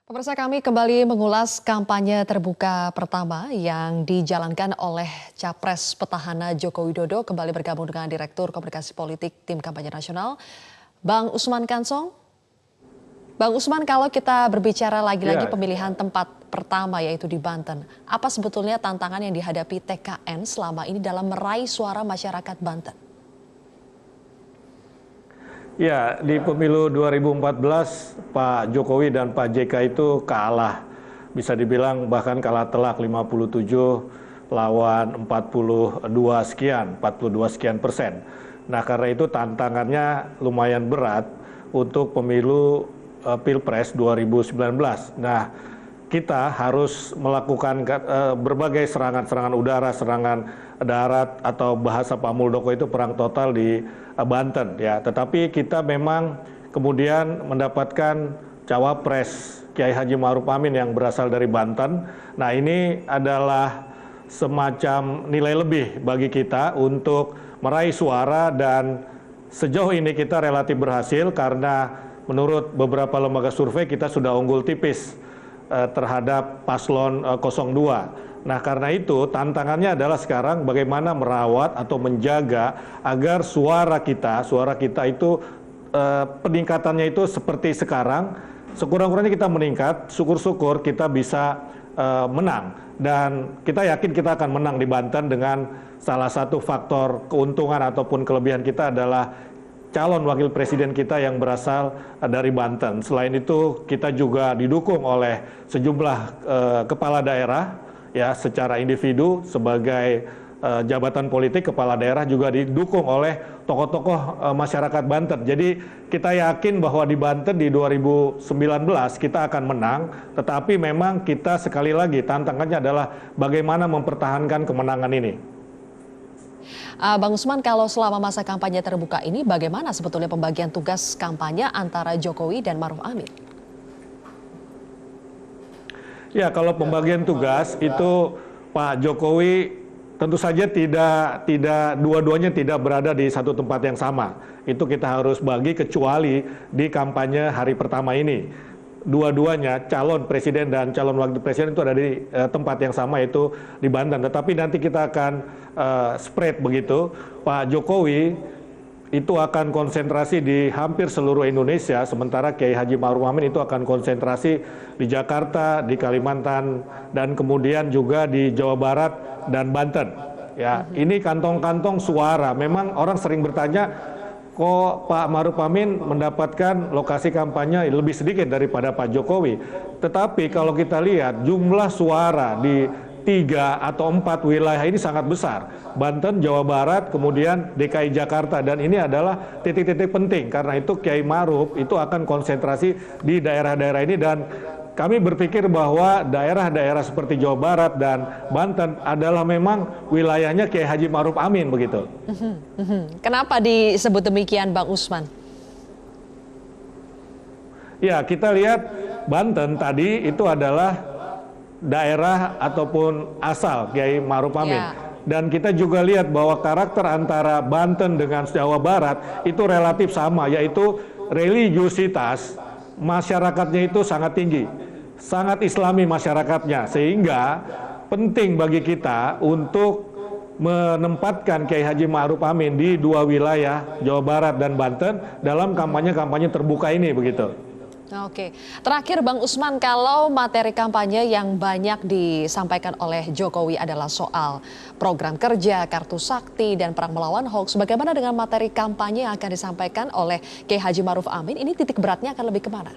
Pemirsa, kami kembali mengulas kampanye terbuka pertama yang dijalankan oleh Capres petahana Joko Widodo. Kembali bergabung dengan Direktur Komunikasi Politik Tim Kampanye Nasional, Bang Usman Kansong. Bang Usman, kalau kita berbicara lagi-lagi pemilihan tempat pertama yaitu di Banten, apa sebetulnya tantangan yang dihadapi TKN selama ini dalam meraih suara masyarakat Banten? Ya, di pemilu 2014 Pak Jokowi dan Pak JK itu kalah. Bisa dibilang bahkan kalah telak 57 lawan 42 sekian persen. Nah, karena itu tantangannya lumayan berat untuk pemilu Pilpres 2019. Nah, kita harus melakukan berbagai serangan udara, serangan darat, atau bahasa Pak Muldoko itu perang total di Banten ya. Tetapi kita memang kemudian mendapatkan cawapres Kiai Haji Ma'ruf Amin yang berasal dari Banten. Nah, ini adalah semacam nilai lebih bagi kita untuk meraih suara, dan sejauh ini kita relatif berhasil karena menurut beberapa lembaga survei kita sudah unggul tipis terhadap paslon 02. Nah, karena itu tantangannya adalah sekarang bagaimana merawat atau menjaga agar suara kita itu peningkatannya itu seperti sekarang, sekurang-kurangnya kita meningkat, syukur-syukur kita bisa menang. Dan kita yakin kita akan menang di Banten dengan salah satu faktor keuntungan ataupun kelebihan kita adalah calon wakil presiden kita yang berasal dari Banten. Selain itu kita juga didukung oleh sejumlah kepala daerah ya, secara individu sebagai jabatan politik kepala daerah juga didukung oleh tokoh-tokoh masyarakat Banten. Jadi kita yakin bahwa di Banten di 2019 kita akan menang, tetapi memang kita sekali lagi tantangannya adalah bagaimana mempertahankan kemenangan ini. Bang Usman, kalau selama masa kampanye terbuka ini bagaimana sebetulnya pembagian tugas kampanye antara Jokowi dan Ma'ruf Amin? Ya, kalau pembagian tugas itu Pak Jokowi tentu saja tidak dua-duanya tidak berada di satu tempat yang sama. Itu kita harus bagi, kecuali di kampanye hari pertama ini. Dua-duanya calon presiden dan calon wakil presiden itu ada di tempat yang sama, yaitu di Banten. Tetapi nanti kita akan spread begitu. Pak Jokowi itu akan konsentrasi di hampir seluruh Indonesia, sementara Kiai Haji Ma'ruf Amin itu akan konsentrasi di Jakarta, di Kalimantan, dan kemudian juga di Jawa Barat dan Banten. Ya, ini kantong-kantong suara. Memang orang sering bertanya, kok Pak Ma'ruf Amin mendapatkan lokasi kampanye lebih sedikit daripada Pak Jokowi. Tetapi kalau kita lihat jumlah suara di 3 atau 4 wilayah ini sangat besar. Banten, Jawa Barat, kemudian DKI Jakarta, dan ini adalah titik-titik penting. Karena itu Kiai Ma'ruf itu akan konsentrasi di daerah-daerah ini, dan kami berpikir bahwa daerah-daerah seperti Jawa Barat dan Banten adalah memang wilayahnya Kiai Haji Ma'ruf Amin begitu. Kenapa disebut demikian, Bang Usman? Ya, kita lihat Banten tadi itu adalah daerah ataupun asal Kiai Ma'ruf Amin. Dan kita juga lihat bahwa karakter antara Banten dengan Jawa Barat itu relatif sama, yaitu religiusitas masyarakatnya itu sangat tinggi, sangat islami masyarakatnya, sehingga penting bagi kita untuk menempatkan Kiai Haji Ma'ruf Amin di dua wilayah Jawa Barat dan Banten dalam kampanye-kampanye terbuka ini begitu. Oke, terakhir Bang Usman, kalau materi kampanye yang banyak disampaikan oleh Jokowi adalah soal program kerja, kartu sakti, dan perang melawan hoax, bagaimana dengan materi kampanye yang akan disampaikan oleh Kiai Haji Ma'ruf Amin? Ini titik beratnya akan lebih kemana?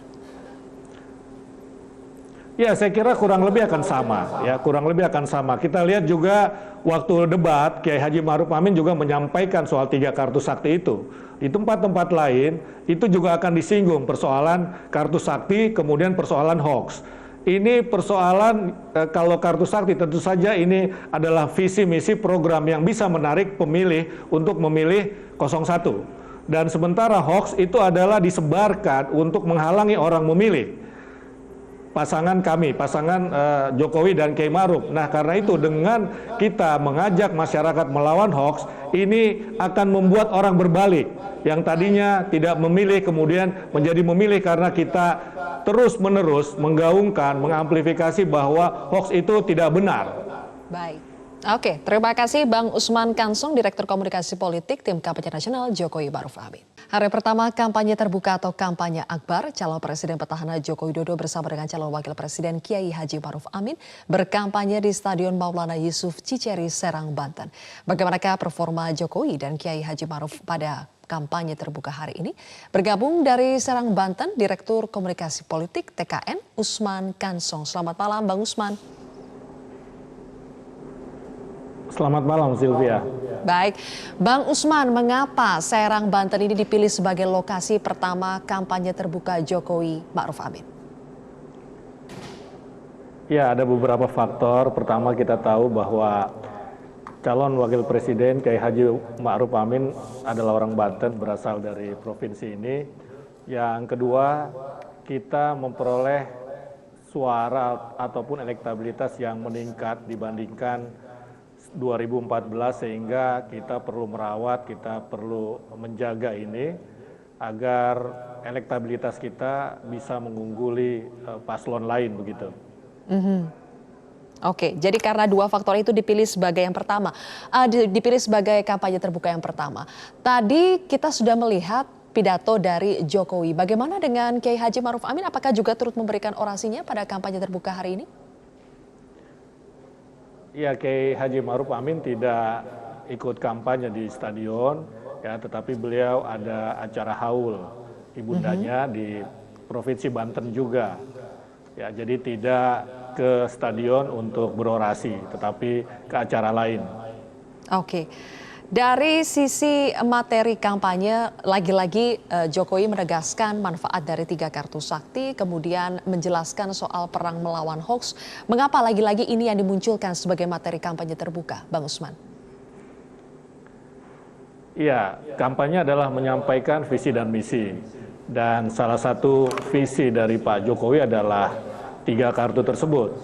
Ya, saya kira kurang lebih akan sama. Ya, kurang lebih akan sama. Kita lihat juga waktu debat, Kiai Haji Ma'ruf Amin juga menyampaikan soal 3 kartu sakti itu. Di tempat-tempat lain, itu juga akan disinggung persoalan kartu sakti, kemudian persoalan hoax. Ini persoalan, kalau kartu sakti tentu saja ini adalah visi misi program yang bisa menarik pemilih untuk memilih 01. Dan sementara hoax itu adalah disebarkan untuk menghalangi orang memilih pasangan kami, pasangan Jokowi dan Kiai Ma'ruf. Nah, karena itu dengan kita mengajak masyarakat melawan hoax, ini akan membuat orang berbalik. Yang tadinya tidak memilih kemudian menjadi memilih karena kita terus-menerus menggaungkan, mengamplifikasi bahwa hoax itu tidak benar. Baik. Oke, terima kasih Bang Usman Kansong, Direktur Komunikasi Politik Tim Kampanye Nasional Jokowi Maruf Amin. Hari pertama kampanye terbuka atau kampanye akbar, calon presiden petahana Joko Widodo bersama dengan calon wakil presiden Kiai Haji Maruf Amin berkampanye di Stadion Maulana Yusuf Ciceri, Serang, Banten. Bagaimanakah performa Jokowi dan Kiai Haji Maruf pada kampanye terbuka hari ini? Bergabung dari Serang, Banten, Direktur Komunikasi Politik TKN Usman Kansong. Selamat malam Bang Usman. Selamat malam Sylvia. Baik, Bang Usman, mengapa Serang, Banten ini dipilih sebagai lokasi pertama kampanye terbuka Jokowi Ma'ruf Amin? Ya, ada beberapa faktor. Pertama, kita tahu bahwa calon wakil presiden Kiai Haji Ma'ruf Amin adalah orang Banten, berasal dari provinsi ini. Yang kedua, kita memperoleh suara ataupun elektabilitas yang meningkat dibandingkan 2014, sehingga kita perlu merawat, kita perlu menjaga ini agar elektabilitas kita bisa mengungguli paslon lain begitu. Oke, jadi karena dua faktor itu dipilih sebagai yang pertama, dipilih sebagai kampanye terbuka yang pertama. Tadi kita sudah melihat pidato dari Jokowi. Bagaimana dengan Kiai Haji Ma'ruf Amin? Apakah juga turut memberikan orasinya pada kampanye terbuka hari ini? Ya, Kiai Haji Ma'ruf Amin tidak ikut kampanye di stadion, ya, tetapi beliau ada acara haul ibundanya di Provinsi Banten juga. Ya, jadi tidak ke stadion untuk berorasi, tetapi ke acara lain. Oke. Dari sisi materi kampanye, lagi-lagi Jokowi menegaskan manfaat dari 3 kartu sakti, kemudian menjelaskan soal perang melawan hoax. Mengapa lagi-lagi ini yang dimunculkan sebagai materi kampanye terbuka, Bang Usman? Iya, kampanye adalah menyampaikan visi dan misi. Dan salah satu visi dari Pak Jokowi adalah 3 kartu tersebut.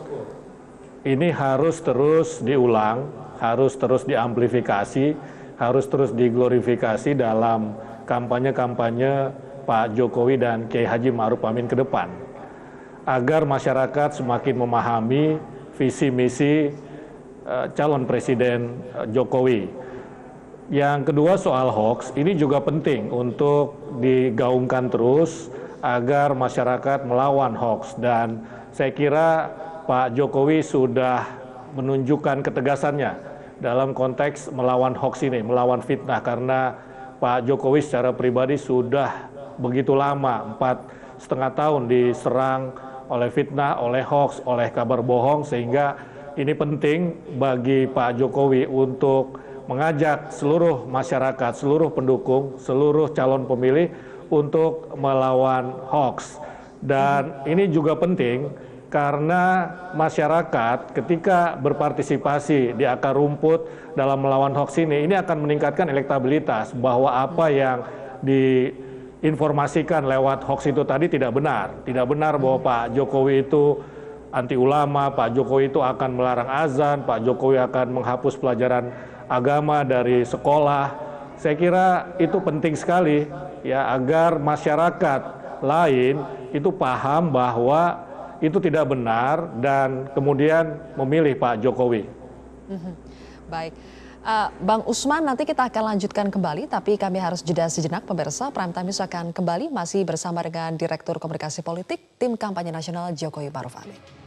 Ini harus terus diulang, harus terus diamplifikasi, harus terus diglorifikasi dalam kampanye-kampanye Pak Jokowi dan Kiai Haji Ma'ruf Amin ke depan. Agar masyarakat semakin memahami visi misi calon Presiden Jokowi. Yang kedua, soal hoax, ini juga penting untuk digaungkan terus agar masyarakat melawan hoax. Dan saya kira Pak Jokowi sudah menunjukkan ketegasannya dalam konteks melawan hoax ini, melawan fitnah, karena Pak Jokowi secara pribadi sudah begitu lama, 4,5 tahun diserang oleh fitnah, oleh hoax, oleh kabar bohong, sehingga ini penting bagi Pak Jokowi untuk mengajak seluruh masyarakat, seluruh pendukung, seluruh calon pemilih untuk melawan hoax. Dan ini juga penting karena masyarakat ketika berpartisipasi di akar rumput dalam melawan hoax ini akan meningkatkan elektabilitas bahwa apa yang diinformasikan lewat hoax itu tadi tidak benar. Tidak benar bahwa Pak Jokowi itu anti ulama, Pak Jokowi itu akan melarang azan, Pak Jokowi akan menghapus pelajaran agama dari sekolah. Saya kira itu penting sekali ya, agar masyarakat lain itu paham bahwa itu tidak benar dan kemudian memilih Pak Jokowi. Baik, Bang Usman, nanti kita akan lanjutkan kembali, tapi kami harus jeda sejenak pemirsa. Prime Time News akan kembali masih bersama dengan Direktur Komunikasi Politik Tim Kampanye Nasional Jokowi Maruf Amin.